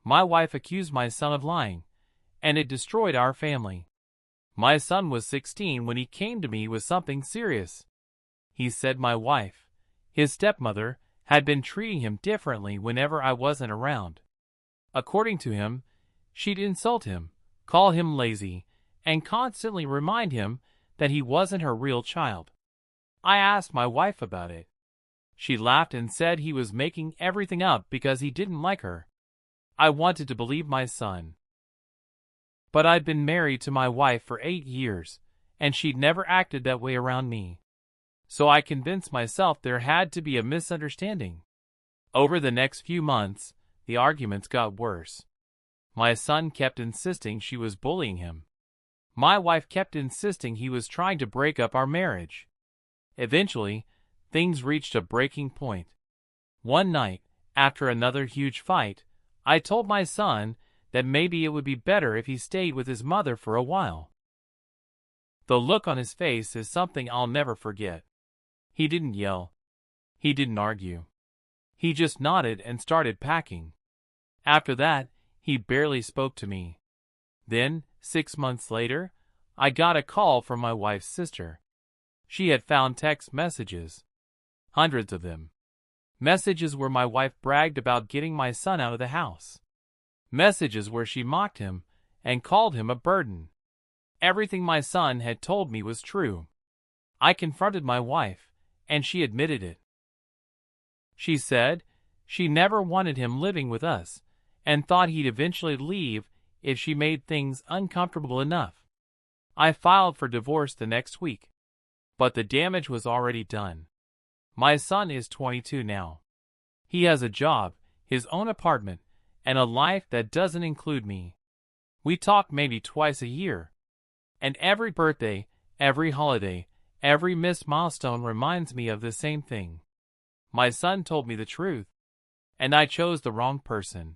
My wife accused my son of lying, and it destroyed our family. My son was 16 when he came to me with something serious. He said my wife, his stepmother, had been treating him differently whenever I wasn't around. According to him, she'd insult him, call him lazy, and constantly remind him that he wasn't her real child. I asked my wife about it. She laughed and said he was making everything up because he didn't like her. I wanted to believe my son. But I'd been married to my wife for 8 years, and she'd never acted that way around me. So I convinced myself there had to be a misunderstanding. Over the next few months, the arguments got worse. My son kept insisting she was bullying him. My wife kept insisting he was trying to break up our marriage. Eventually, things reached a breaking point. One night, after another huge fight, I told my son that maybe it would be better if he stayed with his mother for a while. The look on his face is something I'll never forget. He didn't yell. He didn't argue. He just nodded and started packing. After that, he barely spoke to me. Then, 6 months later, I got a call from my wife's sister. She had found text messages. Hundreds of them. Messages where my wife bragged about getting my son out of the house. Messages where she mocked him and called him a burden. Everything my son had told me was true. I confronted my wife, and she admitted it. She said she never wanted him living with us and thought he'd eventually leave if she made things uncomfortable enough. I filed for divorce the next week, but the damage was already done. My son is 22 now. He has a job, his own apartment, and a life that doesn't include me. We talk maybe twice a year, and every birthday, every holiday, every missed milestone reminds me of the same thing. My son told me the truth, and I chose the wrong person.